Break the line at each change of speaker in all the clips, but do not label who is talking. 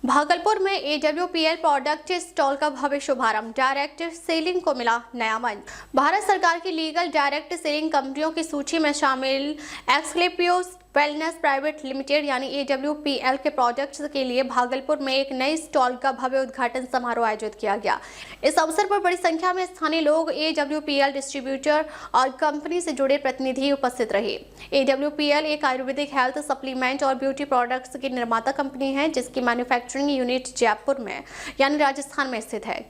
भागलपुर में AWPL product stall का भव्य शुभारंभ। डायरेक्ट सेलिंग को मिला नया मंच। भारत सरकार की लीगल डायरेक्ट सेलिंग कंपनियों की सूची में शामिल एक्सक्लेपियोस वेलनेस प्राइवेट लिमिटेड यानी AWPL के प्रोडक्ट्स के लिए भागलपुर में एक नई स्टॉल का भव्य उद्घाटन समारोह आयोजित किया गया। इस अवसर पर बड़ी संख्या में स्थानीय लोग, AWPL डिस्ट्रीब्यूटर और कंपनी से जुड़े प्रतिनिधि उपस्थित रहे। AWPL एक आयुर्वेदिक हेल्थ सप्लीमेंट और ब्यूटी प्रोडक्ट्स की निर्माता कंपनी है, जिसकी मैन्युफैक्चरिंग यूनिट जयपुर में यानी राजस्थान में स्थित है।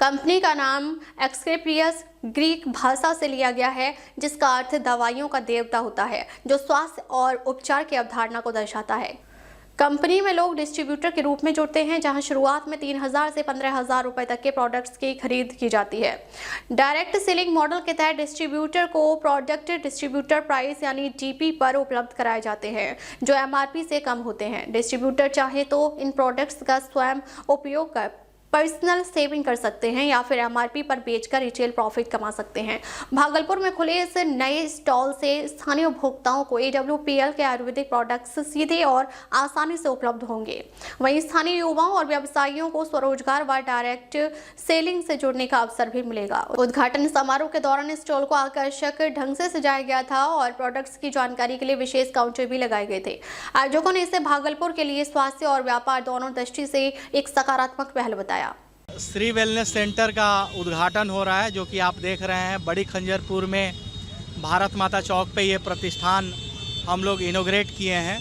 कंपनी का नाम एक्सक्लेपियस ग्रीक भाषा से लिया गया है, जिसका अर्थ दवाइयों का देवता होता है, जो स्वास्थ्य और उपचार की अवधारणा को दर्शाता है। कंपनी में लोग डिस्ट्रीब्यूटर के रूप में जुड़ते हैं, जहां शुरुआत में 3,000 से 15,000 रुपए तक के प्रोडक्ट्स की खरीद की जाती है। डायरेक्ट सेलिंग मॉडल के तहत डिस्ट्रीब्यूटर को प्रोडक्ट डिस्ट्रीब्यूटर प्राइस यानी DP पर उपलब्ध कराए जाते हैं, जो MRP से कम होते हैं। डिस्ट्रीब्यूटर चाहे तो इन प्रोडक्ट्स का स्वयं उपयोग कर पर्सनल सेविंग कर सकते हैं या फिर MRP पर बेचकर रिटेल प्रॉफिट कमा सकते हैं। भागलपुर में खुले इस नए स्टॉल से स्थानीय उपभोक्ताओं को AWPL के आयुर्वेदिक प्रोडक्ट्स सीधे और आसानी से उपलब्ध होंगे। वहीं स्थानीय युवाओं और व्यवसायियों को स्वरोजगार व डायरेक्ट सेलिंग से जुड़ने का अवसर भी मिलेगा। उद्घाटन समारोह के दौरान स्टॉल को आकर्षक ढंग से सजाया गया था और प्रोडक्ट्स की जानकारी के लिए विशेष काउंटर भी लगाए गए थे। आयोजकों ने इसे भागलपुर के लिए स्वास्थ्य और व्यापार दोनों दृष्टि से एक सकारात्मक पहल बताया।
श्री वेलनेस सेंटर का उद्घाटन हो रहा है, जो कि आप देख रहे हैं बड़ी खंजरपुर में भारत माता चौक पे ये प्रतिष्ठान हम लोग इनोग्रेट किए हैं।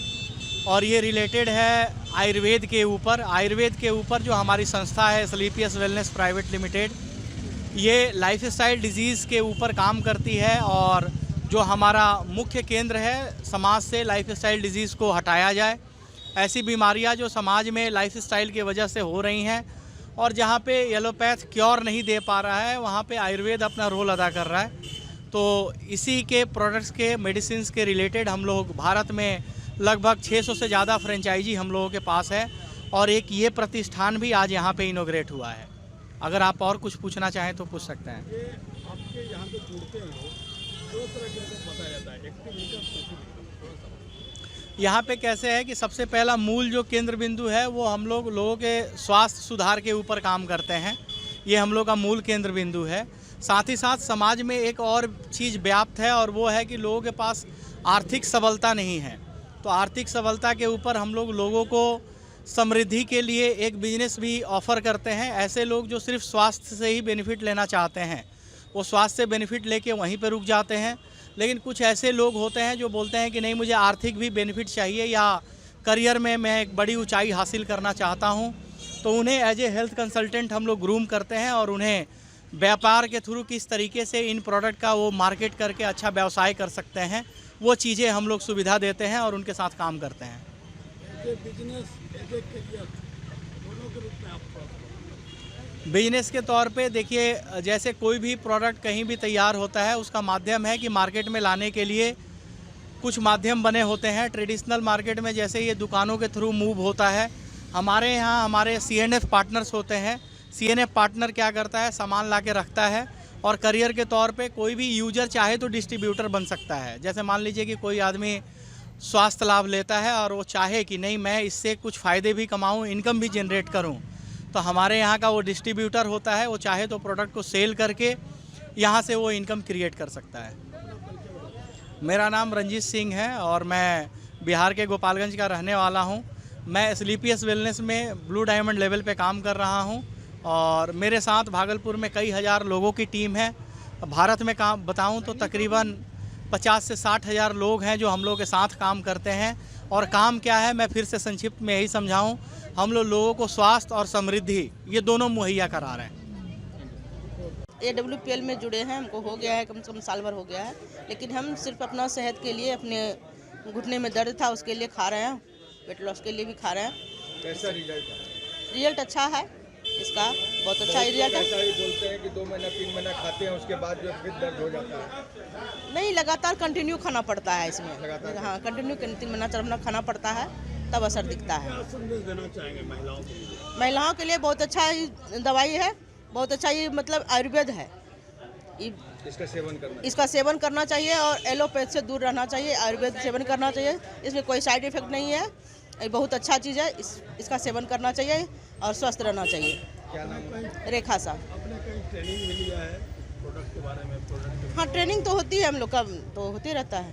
और ये रिलेटेड है आयुर्वेद के ऊपर जो हमारी संस्था है एक्सक्लेपियस वेलनेस प्राइवेट लिमिटेड, ये लाइफस्टाइल डिजीज़ के ऊपर काम करती है। और जो हमारा मुख्य केंद्र है, समाज से लाइफस्टाइल डिजीज़ को हटाया जाए। ऐसी बीमारियां जो समाज में लाइफस्टाइल की वजह से हो रही हैं और जहाँ पे एलोपैथ क्योर नहीं दे पा रहा है, वहाँ पे आयुर्वेद अपना रोल अदा कर रहा है। तो इसी के प्रोडक्ट्स के मेडिसिन के रिलेटेड हम लोग भारत में लगभग 600 से ज़्यादा फ्रेंचाइजी हम लोगों के पास है और एक ये प्रतिष्ठान भी आज यहाँ पे इनोग्रेट हुआ है। अगर आप और कुछ पूछना चाहें तो पूछ सकते हैं।
आपके यहाँ पे जुड़ते हैं लोग, दो तरह के बताया जाता है, एक्टिव इनकम।
यहाँ पे कैसे है कि सबसे पहला मूल जो केंद्र बिंदु है वो हम लोगों के स्वास्थ्य सुधार के ऊपर काम करते हैं। ये हम लोग का मूल केंद्र बिंदु है। साथ ही साथ समाज में एक और चीज़ व्याप्त है और वो है कि लोगों के पास आर्थिक सबलता नहीं है। तो आर्थिक सबलता के ऊपर हम लोग लोगों को समृद्धि के लिए एक बिजनेस भी ऑफ़र करते हैं। ऐसे लोग जो सिर्फ स्वास्थ्य से ही बेनिफिट लेना चाहते हैं, वो स्वास्थ्य से बेनिफिट लेके वहीं पर रुक जाते हैं। लेकिन कुछ ऐसे लोग होते हैं जो बोलते हैं कि नहीं, मुझे आर्थिक भी बेनिफिट चाहिए या करियर में मैं एक बड़ी ऊंचाई हासिल करना चाहता हूं। तो उन्हें एज ए हेल्थ कंसल्टेंट हम लोग ग्रूम करते हैं और उन्हें व्यापार के थ्रू किस तरीके से इन प्रोडक्ट का वो मार्केट करके अच्छा व्यवसाय कर सकते हैं, वो चीज़ें हम लोग सुविधा देते हैं और उनके साथ काम करते हैं। बिजनेस के तौर पे देखिए, जैसे कोई भी प्रोडक्ट कहीं भी तैयार होता है, उसका माध्यम है कि मार्केट में लाने के लिए कुछ माध्यम बने होते हैं। ट्रेडिशनल मार्केट में जैसे ये दुकानों के थ्रू मूव होता है, हमारे यहाँ हमारे CNF पार्टनर्स होते हैं। CNF पार्टनर क्या करता है, सामान ला के रखता है और करियर के तौर पे कोई भी यूजर चाहे तो डिस्ट्रीब्यूटर बन सकता है। जैसे मान लीजिए कि कोई आदमी स्वास्थ्य लाभ लेता है और वो चाहे कि नहीं, मैं इससे कुछ फ़ायदे भी कमाऊँ, इनकम भी जनरेट करूँ, तो हमारे यहाँ का वो डिस्ट्रीब्यूटर होता है। वो चाहे तो प्रोडक्ट को सेल करके यहाँ से वो इनकम क्रिएट कर सकता है। मेरा नाम रंजीत सिंह है और मैं बिहार के गोपालगंज का रहने वाला हूँ। मैं एक्सक्लेपियस वेलनेस में ब्लू डायमंड लेवल पे काम कर रहा हूँ और मेरे साथ भागलपुर में कई हज़ार लोगों की टीम है। भारत में काम बताऊँ तो तकरीबन 50 से 60 हज़ार लोग हैं जो हम लोग के साथ काम करते हैं। और काम क्या है, मैं फिर से संक्षिप्त में यही समझाऊँ, हम लोगों को स्वास्थ्य और समृद्धि ये दोनों मुहैया करा रहे हैं।
AWPL में जुड़े हैं, हमको हो गया है कम से कम साल भर हो गया है, लेकिन हम सिर्फ अपना सेहत के लिए, अपने घुटने में दर्द था उसके लिए खा रहे हैं, वेट लॉस के लिए भी खा रहे हैं।
कैसा रिजल्ट है?
रिजल्ट अच्छा है, इसका बहुत अच्छा रिजल्ट है।
बोलते हैं कि 2 महीना 3 महीना खाते हैं, उसके बाद जो फिर दर्द हो जाता है।
नहीं, लगातार कंटिन्यू खाना पड़ता है इसमें। हाँ, कंटिन्यू 3 महीना 4 महीना खाना पड़ता है, तब असर दिखता है।
क्या संदेश देना चाहेंगे महिलाओं के लिए?
महिलाओं के लिए बहुत अच्छा दवाई है, बहुत अच्छा ये मतलब आयुर्वेद है। इसका सेवन करना चाहिए और एलोपैथ से दूर रहना चाहिए, आयुर्वेद सेवन करना चाहिए। इसमें कोई साइड इफेक्ट नहीं है ये बहुत अच्छा चीज़ है, इसका सेवन करना चाहिए और स्वस्थ रहना चाहिए।
क्या नाम है?
रेखा सा।
आपने कहीं ट्रेनिंग भी लिया है प्रोडक्ट के बारे में? प्रोडक्ट
हाँ, ट्रेनिंग तो होती है, हम लोग का तो होते रहता है।